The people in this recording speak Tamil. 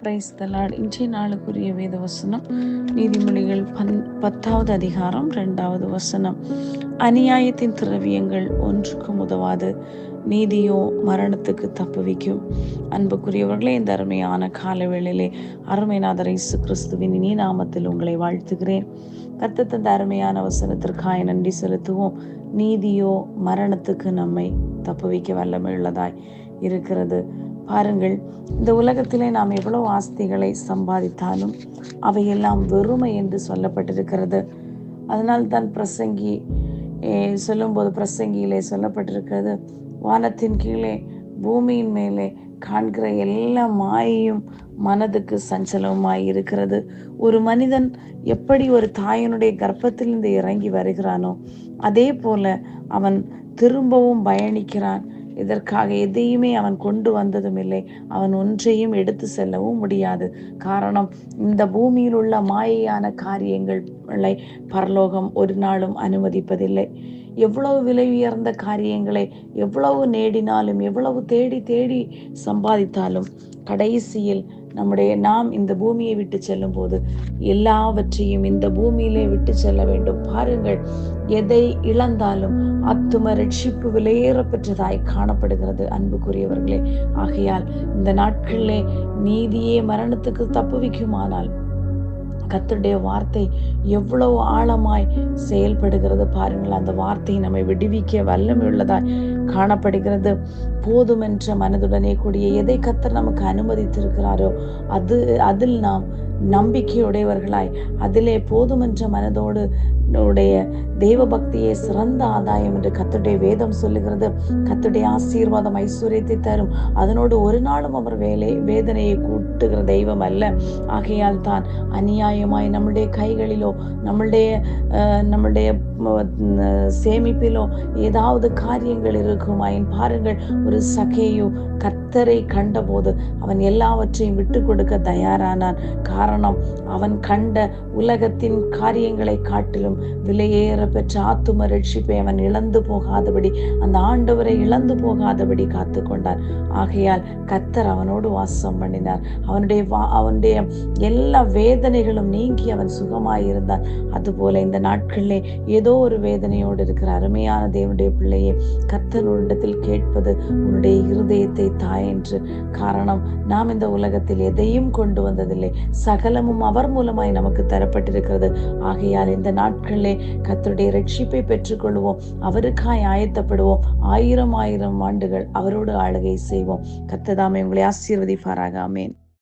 Praise the Lord. இன்றைய நாளுக்குரிய வேத வசனம் நீதிமொழிகள் 10வது அதிகாரம் 2வது வசனம். அநியாயத்தின் திரவியங்கள் ஒன்றுக்கும் உதவாது, நீதியோ மரணத்துக்கு தப்புவிக்கும். அன்புக்குரியவர்களே, இந்த அருமையான காலவேளையிலே அருமைநாதர் இயேசு கிறிஸ்துவின் இனிய நாமத்தில் உங்களை வாழ்த்துகிறேன். கர்த்தர் தந்த அருமையான வசனத்திற்காக நன்றி செலுத்துவோம். நீதியோ மரணத்துக்கு நம்மை தப்புவிக்க வல்லமை உள்ளதாய் இருக்கிறது. பாருங்கள், இந்த உலகத்திலே நாம் எவ்வளவு ஆஸ்திகளை சம்பாதித்தாலும் அவையெல்லாம் வெறுமை என்று சொல்லப்பட்டிருக்கிறது. அதனால் தான் பிரசங்கி சொல்லும்போது பிரசங்கியிலே சொல்லப்பட்டிருக்கிறது, வானத்தின் கீழே பூமியின் மேலே காண்கிற எல்லா மாயையும் மனதுக்கு சஞ்சலமாய் இருக்கிறது. ஒரு மனிதன் எப்படி ஒரு தாயினுடைய கர்ப்பத்திலிருந்து இறங்கி வருகிறானோ அதே போல அவன் திரும்பவும் பயணிக்கிறான். இதற்காக எதையுமே அவன் கொண்டு வந்ததும் இல்லை, அவன் ஒன்றையும் எடுத்து செல்லவும் முடியாது. காரணம், இந்த பூமியில் உள்ள மாயையான காரியங்களை பரலோகம் ஒரு நாளும் அனுமதிப்பதில்லை. எவ்வளவு விலை உயர்ந்த காரியங்களை எவ்வளவு நேடினாலும், எவ்வளவு தேடி தேடி சம்பாதித்தாலும் கடைசியில் நாம் இந்த பூமியை விட்டு செல்லும் போது எல்லாவற்றையும் இந்த பூமியிலே விட்டு செல்ல வேண்டும். பாருங்கள், எதை இழந்தாலும் ஆத்தும ரட்சிப்பு விலையேற பெற்றதாய் காணப்படுகிறது. அன்புக்குரியவர்களே, ஆகையால் இந்த நாட்களிலே நீதியே மரணத்துக்கு தப்புவிக்குமானால் கர்த்தருடைய வார்த்தை எவ்வளவு ஆழமாய் செயல்படுகிறது பாருங்கள். அந்த வார்த்தை நம்மை விடுவிக்க வல்லமை உள்ளதாய் காணப்படுகிறது. போதுமென்ற மனதுடனே கூடிய எதை கர்த்தர் நமக்கு அனுமதித்திருக்கிறாரோ அதில் நாம் நம்பிக்கையுடையவர்களாய், அதிலே போதுமென்ற மனதோடு தெய்வ பக்தியே சிறந்த ஆதாயம் என்று கர்த்தருடைய வேதம் சொல்லுகிறது. கர்த்தருடைய ஆசீர்வாதம் ஐஸ்வர்யத்தை தரும், அதனோடு ஒரு நாளும் அவர் வேதனையை கூட்டுகிற தெய்வம் அல்ல. ஆகையால் தான் அநியாயமாய் நம்முடைய கைகளிலோ நம்முடைய சேமிப்பிலோ ஏதாவது காரியங்கள் இருக்குமாயின் பாருங்கள், ஒரு சகேயு கர்த்தரை கண்டபோது அவன் எல்லாவற்றையும் விட்டு கொடுக்க தயாரானான். காரணம், அவன் கண்ட உலகத்தின் காரியங்களை காட்டிலும் விலையேற பெற்ற ஆத்தும ரட்சிப்பை அவன் இழந்து போகாதபடி, அந்த ஆண்டவரை இழந்து போகாதபடி காத்து கொண்டான். ஆகையால் கர்த்தர் அவனோடு வாசம் பண்ணினார். அவனுடைய எல்லா வேதனைகளும் நீங்கி அவன் சுகமாயிருந்தான். அதுபோல இந்த நாட்களிலே ஏதோ ஒரு வேதனையோடு இருக்கிற அருமையான தேவனுடைய பிள்ளையே, கர்த்தரிடத்தில் கேட்பது உன்னுடைய இருதயத்தை தாயென்று. காரணம், நாம் இந்த உலகத்தில் எதையும் கொண்டு வந்ததில்லை, சகலமும் அவர் மூலமாய் நமக்கு தரப்பட்டிருக்கிறது. ஆகையால் இந்த நாட்களிலே கர்த்தருடைய ரட்சிப்பை பெற்றுக்கொள்வோம், அவருக்காய் ஆயத்தப்படுவோம். 1000 ஆண்டுகள் அவரோடு ஆளுகை செய்வோம். கர்த்தர் தாமே உங்களை ஆசீர்வதிப்பாராக. ஆமென்.